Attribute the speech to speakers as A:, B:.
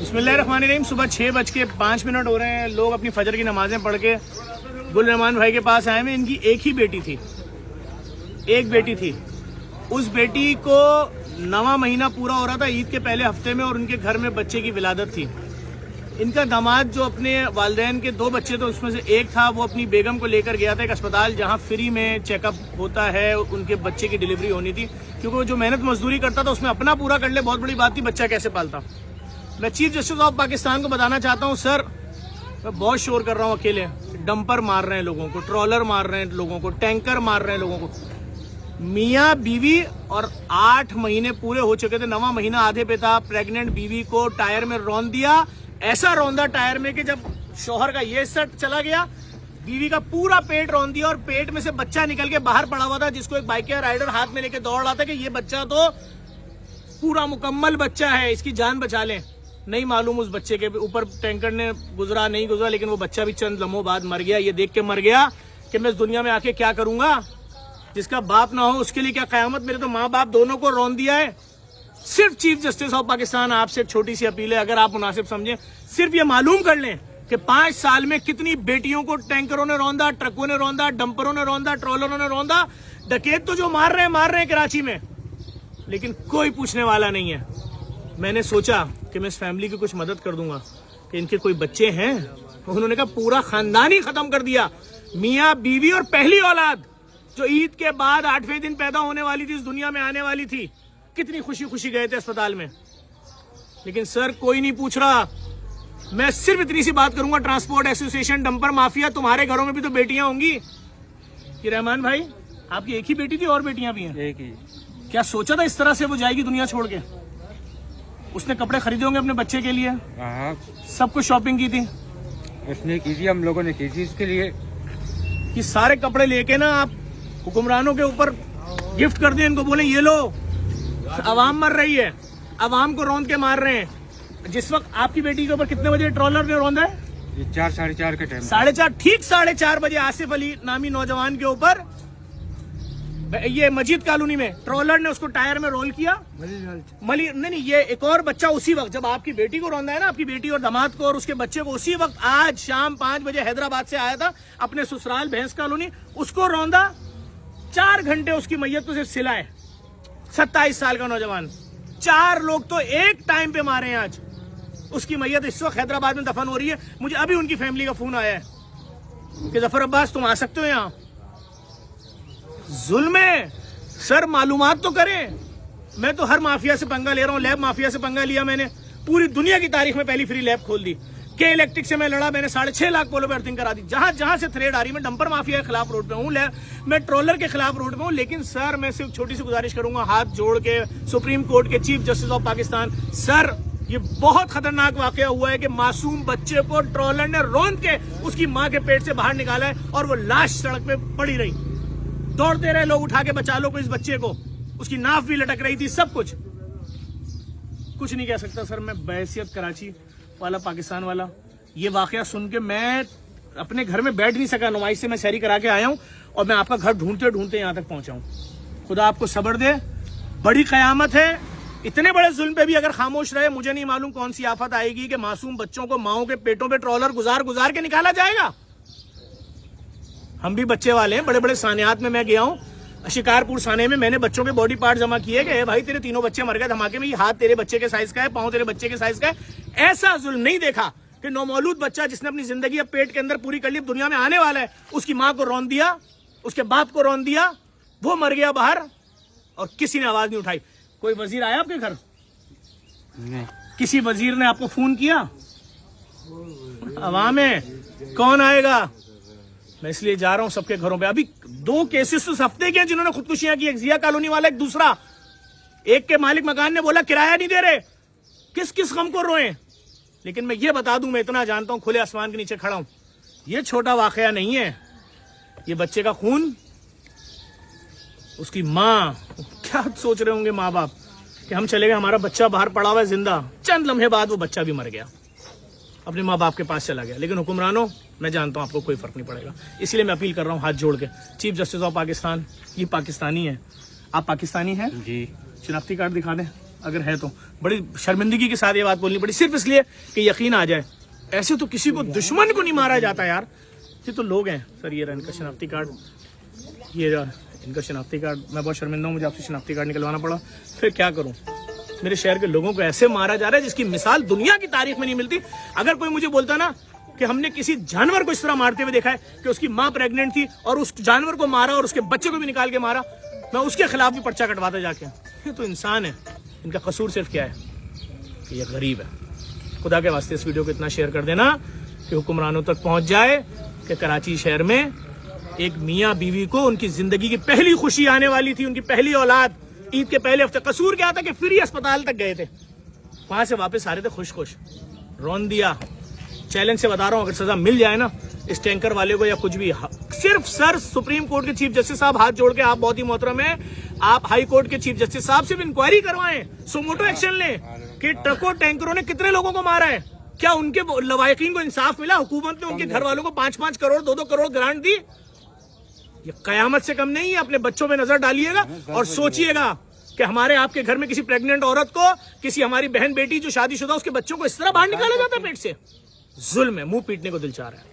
A: बिस्मिल्लाहिर्रहमानिर्रहीम। सुबह 6:05 हो रहे हैं। लोग अपनी फजर की नमाजें पढ़ के गुल रहमान भाई के पास आए हैं। इनकी एक ही बेटी थी, एक बेटी थी। उस बेटी को 9वां महीना पूरा हो रहा था ईद के पहले हफ्ते में, और उनके घर में बच्चे की विलादत थी। इनका दामाद जो अपने वालिदैन के 2 बच्चे थे उसमें से एक था, वो अपनी बेगम को लेकर गया था एक अस्पताल जहां फ्री में चेकअप होता है। उनके बच्चे की डिलीवरी होनी थी, क्योंकि वो जो मेहनत मजदूरी करता था उसमें अपना पूरा कर ले, बहुत बड़ी बात थी, बच्चा कैसे पालता। मैं चीफ जस्टिस ऑफ पाकिस्तान को बताना चाहता हूं, सर मैं बहुत शोर कर रहा हूं अकेले। डंपर मार रहे हैं लोगों को, ट्रॉलर मार रहे हैं लोगों को, टैंकर मार रहे हैं लोगों को। मियाँ बीवी, और 8 महीने पूरे हो चुके थे, 9वां महीना आधे पे था। प्रेग्नेंट बीवी को टायर में रौंद दिया, ऐसा रौंदा टायर में कि जब शौहर का ये सेट चला गया, बीवी का पूरा पेट रौंद दिया, और पेट में से बच्चा निकल के बाहर पड़ा हुआ था, जिसको एक बाइक राइडर हाथ में लेके दौड़ रहा था कि ये बच्चा तो पूरा मुकम्मल बच्चा है, इसकी जान बचा लें। नहीं मालूम उस बच्चे के ऊपर टैंकर ने गुजरा नहीं गुजरा, लेकिन वो बच्चा भी चंद लम्हों बाद मर गया। ये देख के मर गया कि मैं इस दुनिया में आके क्या करूंगा। जिसका बाप ना हो उसके लिए क्या कयामत। मेरे तो माँ बाप दोनों को रौंद दिया है। सिर्फ चीफ जस्टिस ऑफ पाकिस्तान आपसे एक छोटी सी अपील है, अगर आप मुनासिब समझें, सिर्फ ये मालूम कर लें कि 5 साल में कितनी बेटियों को टैंकरों ने रौंदा, ट्रकों ने रौंदा, डंपरों ने रौंदा, ट्रॉलरों ने रौंदा। डकैत तो जो मार रहे हैं कराची में, लेकिन कोई पूछने वाला नहीं है। मैंने सोचा कि मैं इस फैमिली की कुछ मदद कर दूंगा, कि इनके कोई बच्चे हैं। उन्होंने कहा पूरा खानदान ही खत्म कर दिया, मियाँ बीवी और पहली औलाद जो ईद के बाद 8वें दिन पैदा होने वाली थी, इस दुनिया में आने वाली थी। कितनी खुशी खुशी गए थे अस्पताल में, लेकिन सर कोई नहीं पूछ रहा। मैं सिर्फ इतनी सी बात करूंगा, ट्रांसपोर्ट एसोसिएशन, डंपर माफिया, तुम्हारे घरों में भी तो बेटियां होंगी। कि रहमान भाई आपकी एक ही बेटी थी, और बेटियां भी हैं?
B: एक ही।
A: क्या सोचा था इस तरह से वो जाएगी दुनिया छोड़ के? उसने कपड़े खरीदे होंगे अपने बच्चे के लिए,
B: हाँ
A: सब कुछ शॉपिंग की थी
B: उसने की थी, हम लोगों ने की थी इसके लिए।
A: कि सारे कपड़े लेके ना आप हुक्मरानों के ऊपर गिफ्ट कर दें, इनको बोले ये लो, अवाम मर रही है, अवाम को रौंद के मार रहे हैं। जिस वक्त आपकी बेटी के ऊपर कितने बजे ट्रॉलर ने रौंदा है?
B: 4 साढ़े 4 के टाइम।
A: 4:30, ठीक 4:30 बजे आसिफ अली नामी नौजवान के ऊपर, ये मस्जिद कॉलोनी में, ट्रॉलर ने उसको टायर में रोल किया। नहीं, ये एक और बच्चा उसी वक्त जब आपकी बेटी को रौंदा है ना, आपकी बेटी और दामाद को और उसके बच्चे को, उसी वक्त आज शाम 5 बजे हैदराबाद से आया था अपने ससुराल भैंस कॉलोनी, उसको रौंदा। 4 घंटे उसकी मैयत को सिर्फ सिलाए। 27 साल का नौजवान, 4 लोग तो एक टाइम पे मारे हैं आज। उसकी मैयत इस वक्त हैदराबाद में दफन हो रही है। मुझे अभी उनकी फैमिली का फोन आया है कि जफर अब्बास तुम आ सकते हो यहाँ। जुल्म है सर, मालूमात तो करें। मैं तो हर माफिया से पंगा ले रहा हूँ। लैब माफिया से पंगा लिया मैंने, पूरी दुनिया की तारीख में पहली फ्री लैब खोल दी। के इलेक्ट्रिक से मैं लड़ा, मैंने 6.5 लाख पोलो पे अर्थिंग करा दी। जहां जहां से थ्रेड आ रही, मैं डंपर माफिया के खिलाफ रोड पे हूँ, मैं ट्रॉलर के खिलाफ रोड पे हूँ। लेकिन सर मैं सिर्फ छोटी सी गुजारिश करूंगा, हाथ जोड़ के सुप्रीम कोर्ट के chief justice of Pakistan, sir ये बहुत खतरनाक वाकया हुआ है कि मासूम बच्चे को ट्रॉलर ने रौंद के उसकी माँ के पेट से बाहर निकाला है, और वो लाश सड़क पे पड़ी रही। दौड़ते रहे लोग, उठा के बचा लो को इस बच्चे को, उसकी नाफ भी लटक रही थी, सब कुछ नहीं कह सकता सर मैं बहैसियत कराची वाला, पाकिस्तान वाला। ये वाकया सुन के मैं अपने घर में बैठ नहीं सका। नुमाइश से मैं शहरी करा के आया हूं, और मैं आपका घर ढूंढते ढूंढते यहां तक पहुंचा हूं। खुदा आपको सब्र दे, बड़ी कयामत है। इतने बड़े जुल्म पे भी अगर खामोश रहे, मुझे नहीं मालूम कौन सी आफत आएगी कि मासूम बच्चों को माओं के पेटों पे ट्रॉलर गुजार गुजार के निकाला जाएगा। हम भी बच्चे वाले हैं, बड़े बड़े सानियात में मैं गया हूँ। शिकारपुर साने में मैंने बच्चों के बॉडी पार्ट जमा किए गए, भाई तेरे 3 बच्चे मर गए धमाके में, ये हाथ तेरे बच्चे के साइज का है, पाँव तेरे बच्चे के साइज का है। ऐसा जुल्म नहीं देखा कि नौमौलूद बच्चा जिसने अपनी जिंदगी अब पेट के अंदर पूरी कर ली, दुनिया में आने वाला है, उसकी माँ को रौंद दिया, उसके बाप को रौंद दिया, वो मर गया बाहर, और किसी ने आवाज नहीं उठाई। कोई वजीर आया आपके घर?
B: नहीं।
A: किसी वजीर ने आपको फोन किया? अवाम है, कौन आएगा? मैं इसलिए जा रहा हूं सबके घरों पे। अभी 2 केसेस उस हफ्ते के हैं जिन्होंने खुदकुशियां की, एक जिया कॉलोनी वाला, एक दूसरा। एक के मालिक मकान ने बोला किराया नहीं दे रहे, किस किस गम को रोए। लेकिन मैं ये बता दूं, मैं इतना जानता हूं, खुले आसमान के नीचे खड़ा हूं, ये छोटा वाकया नहीं है। ये बच्चे का खून, उसकी माँ, क्या सोच रहे होंगे माँ बाप कि हम चले गए, हमारा बच्चा बाहर पड़ा हुआ है जिंदा, चंद लम्हे बाद वो बच्चा भी मर गया, अपने माँ बाप के पास चला गया। लेकिन हुक्मरानों, मैं जानता हूँ आपको कोई फर्क नहीं पड़ेगा। इसलिए मैं अपील कर रहा हूँ हाथ जोड़ के, चीफ जस्टिस ऑफ पाकिस्तान, ये पाकिस्तानी है, आप पाकिस्तानी हैं
B: जी,
A: शनाख्ती कार्ड दिखा दें। اگر ہے تو بڑی شرمندگی کے ساتھ یہ بات بولنی پڑی صرف اس لیے کہ یقین آ جائے. ایسے تو کسی کو دشمن کو نہیں مارا جاتا یار. یہ تو لوگ ہیں سر. یہ رہا ان کا شناختی کارڈ, یہ رہا ان کا شناختی کارڈ. میں بہت شرمندہ ہوں, مجھے آپ سے شناختی کارڈ نکلوانا پڑا. پھر کیا کروں, میرے شہر کے لوگوں کو ایسے مارا جا رہا ہے جس کی مثال دنیا کی تاریخ میں نہیں ملتی. اگر کوئی مجھے بولتا نا کہ ہم نے کسی جانور کو اس طرح مارتے ہوئے دیکھا ہے کہ اس کی ماں پریگننٹ تھی اور اس جانور کو مارا اور اس کے بچے کو بھی نکال کے مارا, میں اس کے خلاف بھی پرچہ کٹواتا جا کے. یہ تو انسان ہے. ان کا قصور صرف کیا ہے کہ یہ غریب ہے. خدا کے واسطے اس ویڈیو کو اتنا شیئر کر دینا کہ حکمرانوں تک پہنچ جائے کہ کراچی شہر میں ایک میاں بیوی کو ان کی زندگی کی پہلی خوشی آنے والی تھی, ان کی پہلی اولاد, عید کے پہلے ہفتے. قصور کیا تھا کہ فری اسپتال تک گئے تھے, وہاں سے واپس آ رہے تھے خوش خوش. رون دیا. چیلنج سے بتا رہا ہوں, اگر سزا مل جائے نا اس ٹینکر والے کو یا کچھ بھی, صرف سر سپریم کورٹ کے چیف جسٹس صاحب ہاتھ جوڑ کے, آپ بہت ہی محترم ہیں, آپ ہائی کورٹ کے چیف جسٹس صاحب سے بھی انکوائری کروائیں, سوموٹو ایکشن لیں کہ ٹرکوں ٹینکروں نے کتنے لوگوں کو مارا ہے. کیا ان کے لوائقین کو انصاف ملا؟ حکومت نے ان کے گھر والوں کو 5-5 کروڑ 2-2 کروڑ گرانٹ دی. یہ قیامت سے کم نہیں ہے. اپنے بچوں پہ نظر ڈالیے گا اور سوچئے گا کہ ہمارے آپ کے گھر میں کسی پریگننٹ عورت کو, کسی ہماری بہن بیٹی جو شادی شدہ اس کے بچوں کو اس طرح باہر نکالا جاتا ہے پیٹ سے. ظلم ہے, منہ پیٹنے کو دل چاہ رہا ہے.